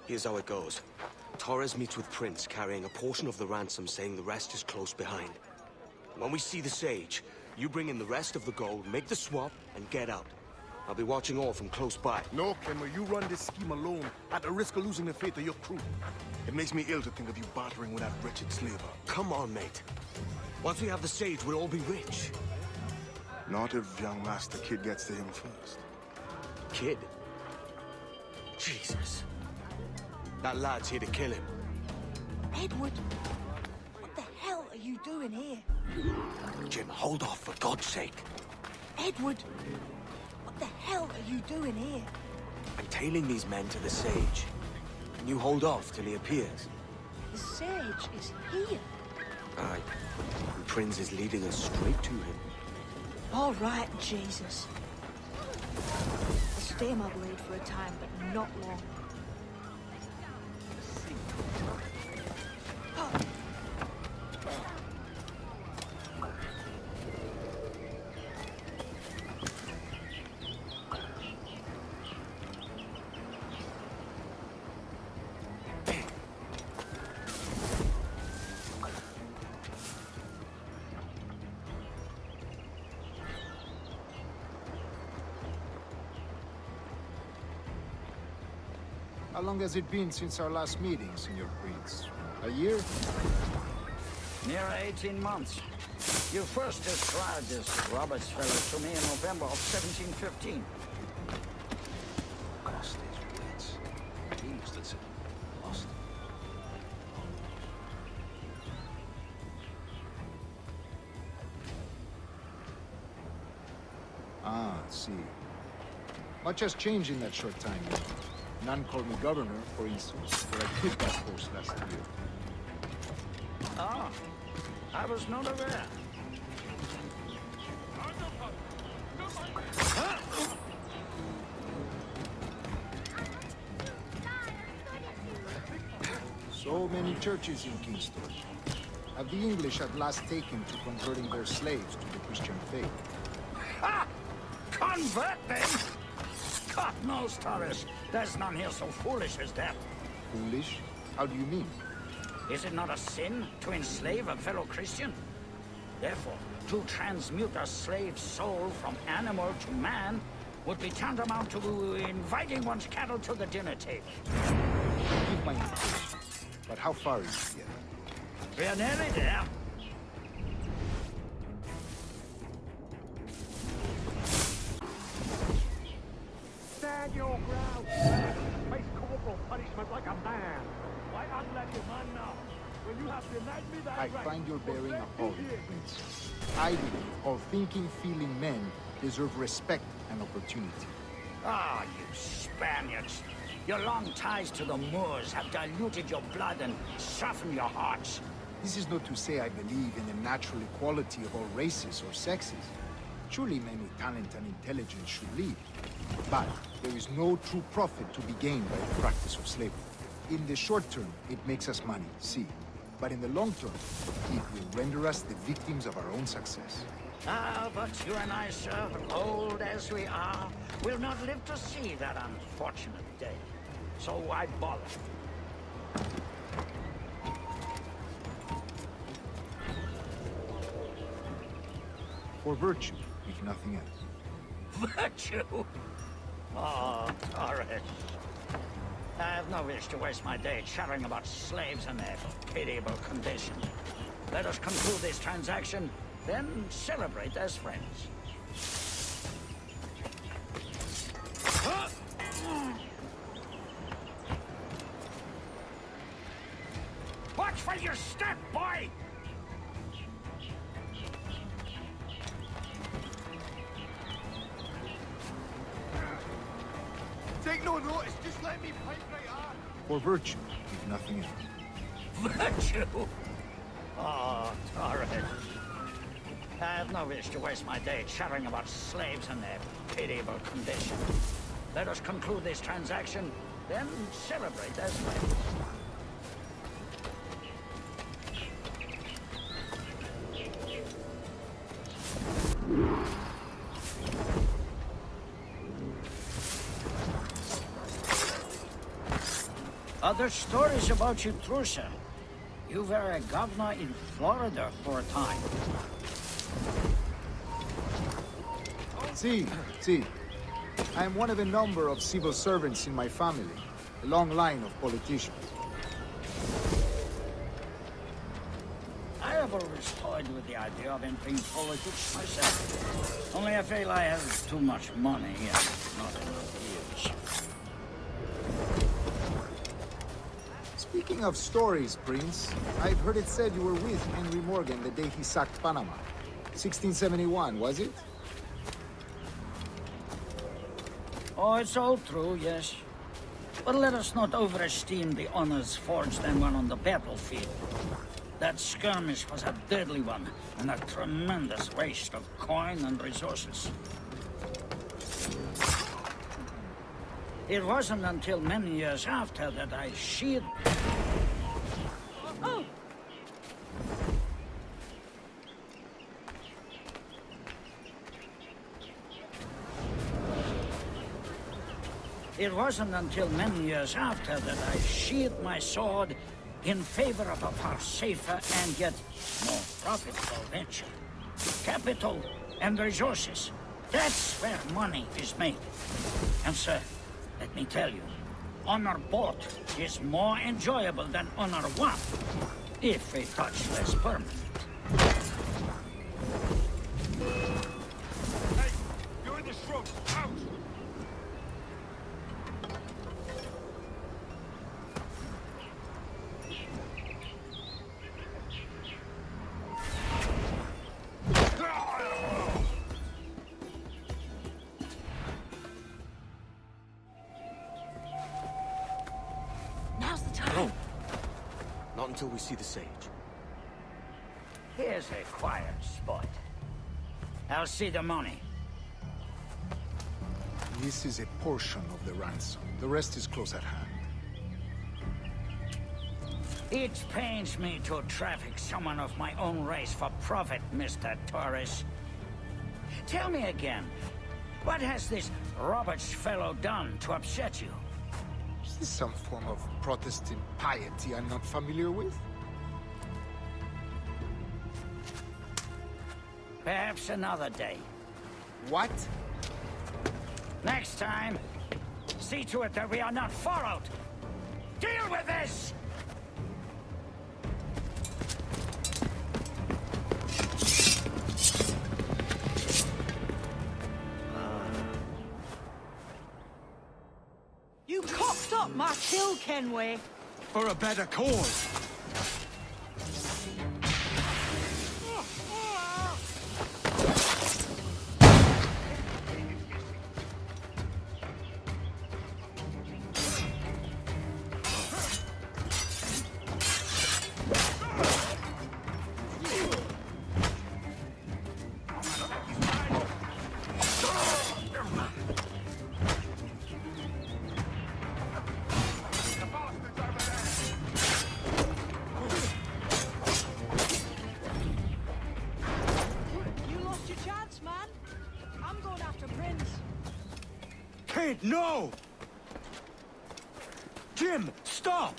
Here's how it goes. Torres meets with Prince, carrying a portion of the ransom, saying the rest is close behind. When we see the Sage, you bring in the rest of the gold, make the swap, and get out. I'll be watching all from close by. No, Kenway, you run this scheme alone, at the risk of losing the faith of your crew. It makes me ill to think of you bartering with that wretched slaver. Come on, mate. Once we have the Sage, we'll all be rich. Not if young Master Kid gets to him first. Kid? Jesus. That lad's here to kill him. Edward, what the hell are you doing here? Jim, hold off, for God's sake. Edward, what the hell are you doing here? I'm tailing these men to the Sage. Can you hold off till he appears? The Sage is here. Aye. And Prince is leading us straight to him. All right, Jesus. I'll stay my blade for a time, but not long. How long has it been since our last meeting, Senor Prince? A year? Near 18 months. You first described this Roberts fellow to me in November of 1715. Lost his wits. He must have said lost. Ah, I see. Much has changed in that short time. None called me governor, for instance, where I quit that post last year. Ah, I was not aware. So many churches in Kingston. Have the English at last taken to converting their slaves to the Christian faith? Ha! Convert them? God knows, Torres. There's none here so foolish as that. Foolish? How do you mean? Is it not a sin to enslave a fellow Christian? Therefore, to transmute a slave's soul from animal to man would be tantamount to inviting one's cattle to the dinner table. Give my invitation. But how far is it yet? We're nearly there. Stand your ground. Face corporal punishment like a man. Why unlet your man now? When you have denied me that I right, find your bearing let me appalling, hear. Prince. I believe all thinking, feeling men deserve respect and opportunity. Ah, you Spaniards. Your long ties to the Moors have diluted your blood and softened your hearts. This is not to say I believe in the natural equality of all races or sexes. Surely men with talent and intelligence should lead. But there is no true profit to be gained by the practice of slavery. In the short term, it makes us money, see. But in the long term, it will render us the victims of our own success. Ah, but you and I, sir, old as we are, will not live to see that unfortunate day. So why bother? For virtue, if nothing else. Virtue? Oh, Torres. I have no wish to waste my day chattering about slaves and their pitiable condition. Let us conclude this transaction, then celebrate as friends. Watch for your step, boy! Take no notice, just let me pipe right on. For virtue, if nothing else. Virtue? Oh, Torres. I have no wish to waste my day chattering about slaves and their pitiable condition. Let us conclude this transaction, then celebrate as friends. Other stories about you, true, sir. You were a governor in Florida for a time. See. I am one of a number of civil servants in my family. A long line of politicians. I have always toyed with the idea of entering politics myself. Only I feel I have too much money and not enough years. Speaking of stories, Prince, I've heard it said you were with Henry Morgan the day he sacked Panama. 1671, was it? Oh, it's all true, yes. But let us not overesteem the honors forged and won on the battlefield. That skirmish was a deadly one, and a tremendous waste of coin and resources. It wasn't until many years after that I sheared... Oh! It wasn't until many years after that I sheathed my sword in favor of a far safer and yet more profitable venture. Capital and resources. That's where money is made. And sir, let me tell you, honor bought is more enjoyable than honor won, if a touch less permanent. Hey, you're in the shrubs. Out! Now's the time. Not until we see the sage. Here's a quiet spot. I'll see the money. This is a portion of the ransom. The rest is close at hand. It pains me to traffic someone of my own race for profit, Mr. Torres. Tell me again, what has this Roberts fellow done to upset you? Is this some form of Protestant piety I'm not familiar with? Perhaps another day. What? Next time, see to it that we are not followed. Deal with this! You cocked up my kill, Kenway. For a better cause. You lost your chance, man. I'm going after Prince. Kid, no! Jim, stop!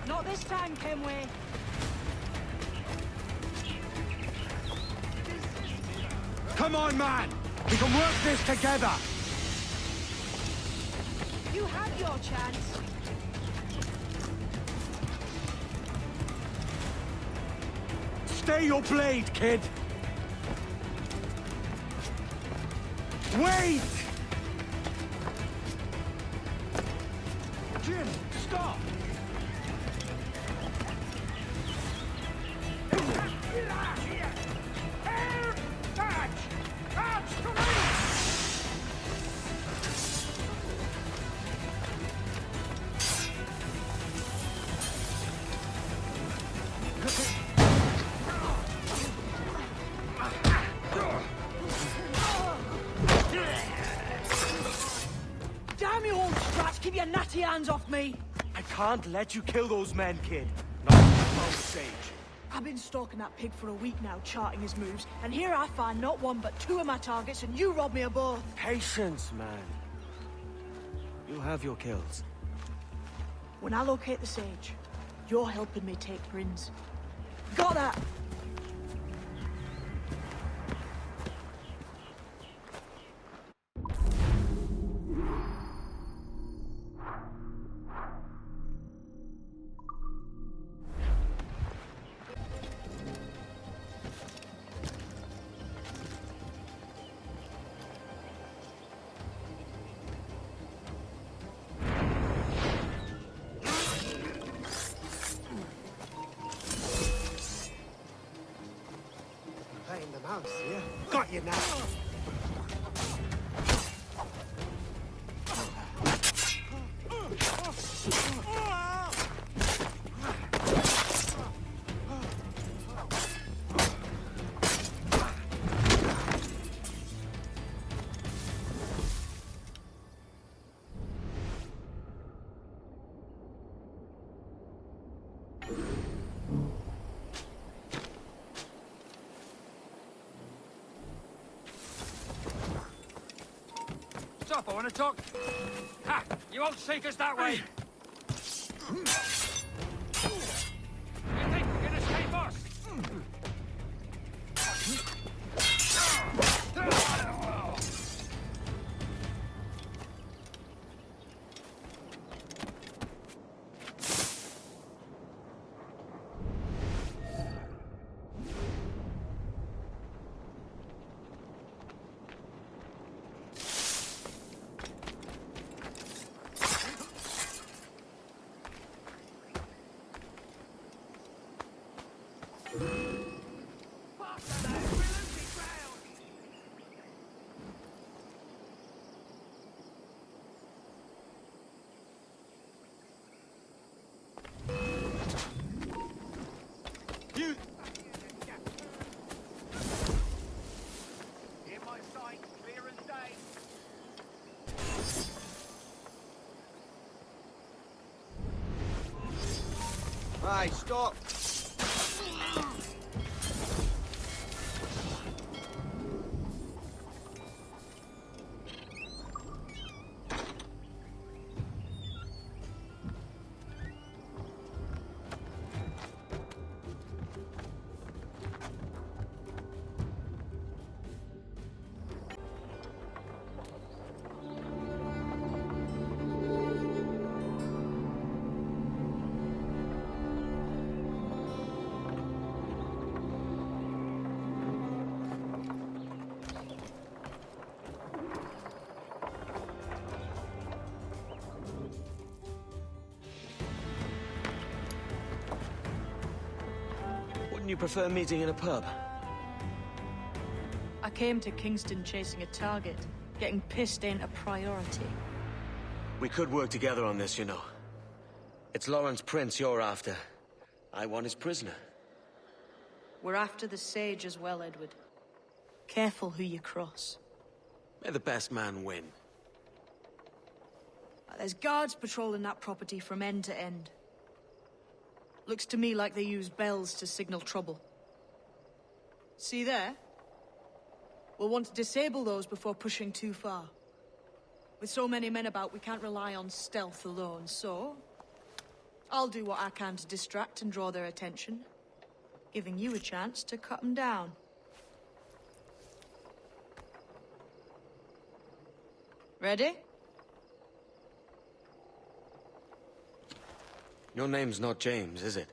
Not this time, Kenway. Come on, man! We can work this together! You had your chance. Stay your blade, kid! Wait! Jim, stop! Damn you old strats, keep your natty hands off me. I can't let you kill those men, kid. Not until you found the sage. I've been stalking that pig for a week now, charting his moves, and here I find not one but two of my targets, and you robbed me of both. Patience, man. You have your kills. When I locate the sage, you're helping me take Prince. Got that? Playing the mouse, yeah? Got you now. Stop, I want to talk. Ha! You won't take us that way! You think you can escape us? Hear my sight, clear as day. Right, stop. Wouldn't you prefer meeting in a pub? I came to Kingston chasing a target. Getting pissed ain't a priority. We could work together on this, you know. It's Lawrence Prince you're after. I want his prisoner. We're after the sage as well, Edward. Careful who you cross. May the best man win. There's guards patrolling that property from end to end. Looks to me like they use bells to signal trouble. See there? We'll want to disable those before pushing too far. With so many men about, we can't rely on stealth alone, so... I'll do what I can to distract and draw their attention, giving you a chance to cut them down. Ready? Your name's not James, is it?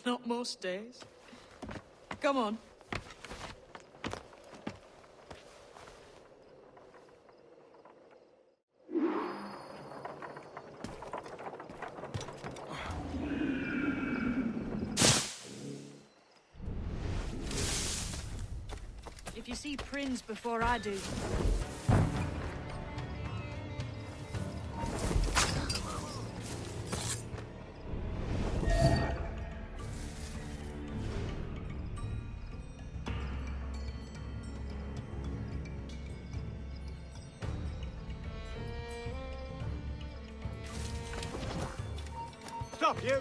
Not most days. Come on. If you see Prince before I do, Stop, you!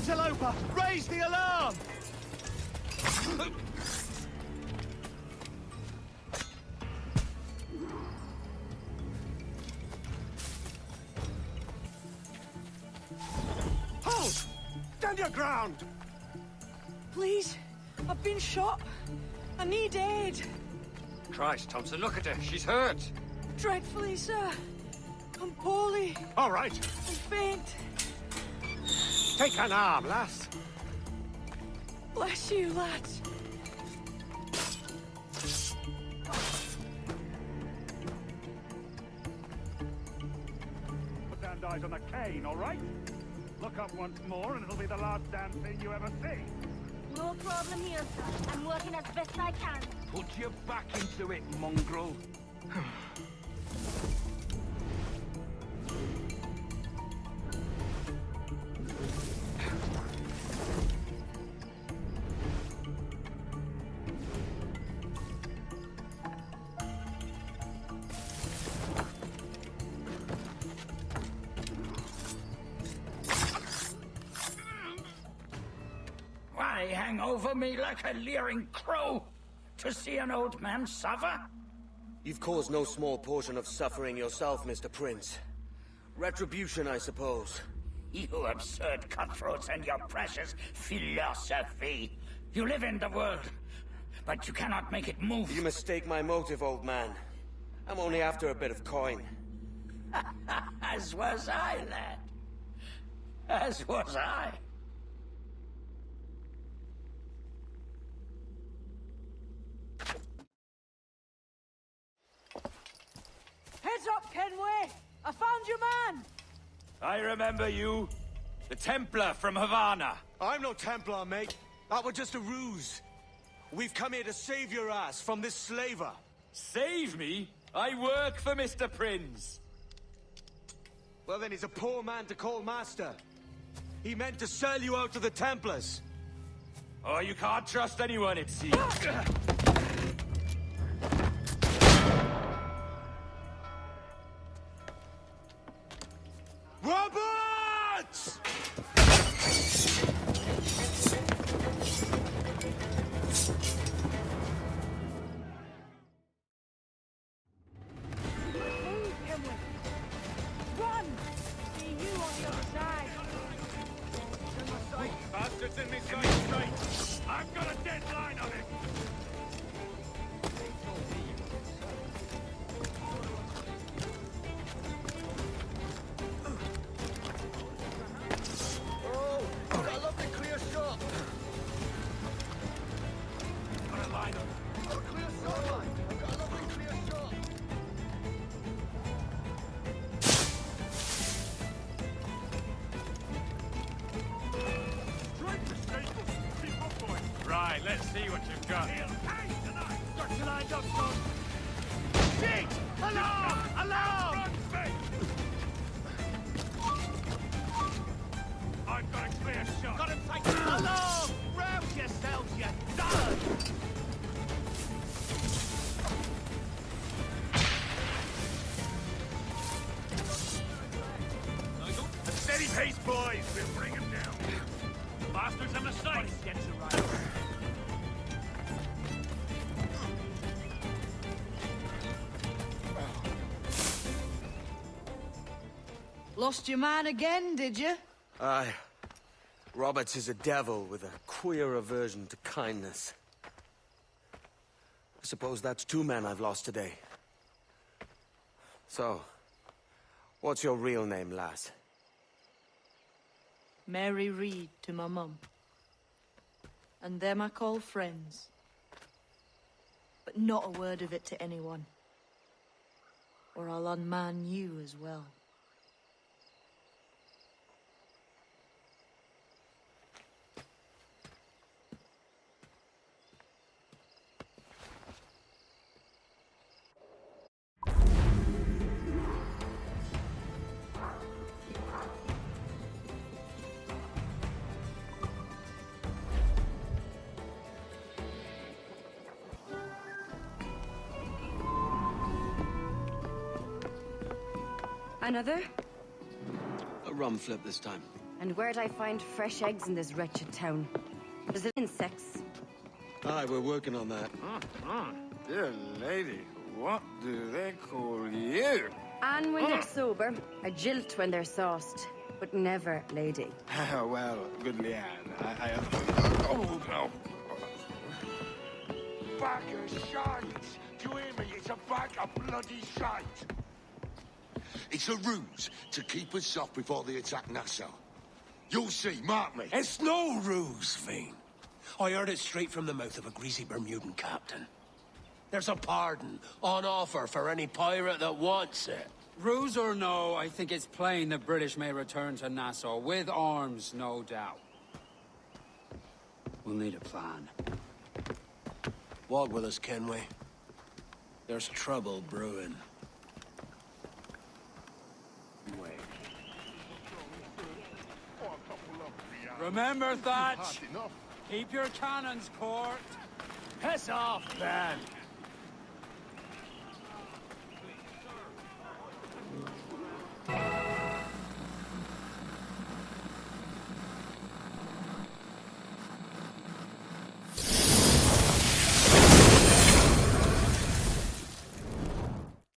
Interloper! Raise the alarm! Hold! Stand your ground! Please, I've been shot. I need aid. Christ, Thompson, look at her. She's hurt. Dreadfully, sir. I'm poorly All right. and faint. Take an arm, lass. Bless you, lads. Put down eyes on the cane, all right? Look up once more and it'll be the last damn thing you ever see. No problem here, sir. I'm working as best I can. Put your back into it, mongrel. Why hang over me like a leering crow? To see an old man suffer? You've caused no small portion of suffering yourself, Mr. Prince. Retribution, I suppose. You absurd cutthroats and your precious philosophy. You live in the world, but you cannot make it move. You mistake my motive, old man. I'm only after a bit of coin. As was I, lad. As was I. Heads up, Kenway! I found your man! I remember you. The Templar from Havana. I'm no Templar, mate. That was just a ruse. We've come here to save your ass from this slaver. Save me? I work for Mr. Prince. Well, then he's a poor man to call master. He meant to sell you out to the Templars. Oh, you can't trust anyone, it seems. Roberts! Move, Kenway! Run! See you on the other side! Bastards in me sight straight. I've got a deadline on it. Oh, got a lovely clear shot. Got a line on it. Oh, clear shot, line. I've got a lovely clear shot. Straight to Staples. Keep up, boys. Right, let's see what you've got. Hey, tonight. Got you lined up, son. Shit! Alarm! Alarm! I've got a clear shot. Got him taken. Alarm! Rouse yourselves, you dud! A steady pace, boys. We'll bring him down. Bastards in the sight. Get to right. Lost your man again, did you? Aye. Roberts is a devil with a queer aversion to kindness. I suppose that's two men I've lost today. So, what's your real name, lass? Mary Reed to my mum. And them I call friends. But not a word of it to anyone. Or I'll unman you as well. Another? A rum flip this time. And where'd I find fresh eggs in this wretched town? Is it insects? Aye, we're working on that. Dear lady, what do they call you? And when they're sober, a jilt when they're sauced, but never lady. Well, good Leanne, I have... Oh, no. Bag of shite! Do you hear me? It's a bag of bloody shite! It's a ruse to keep us soft before they attack Nassau. You'll see, mark me. It's no ruse, Fiend. I heard it straight from the mouth of a greasy Bermudan captain. There's a pardon on offer for any pirate that wants it. Ruse or no, I think it's plain the British may return to Nassau, with arms, no doubt. We'll need a plan. Walk with us, can we? There's trouble brewing. Remember, Thatch! Keep your cannons, Court! Piss off, then!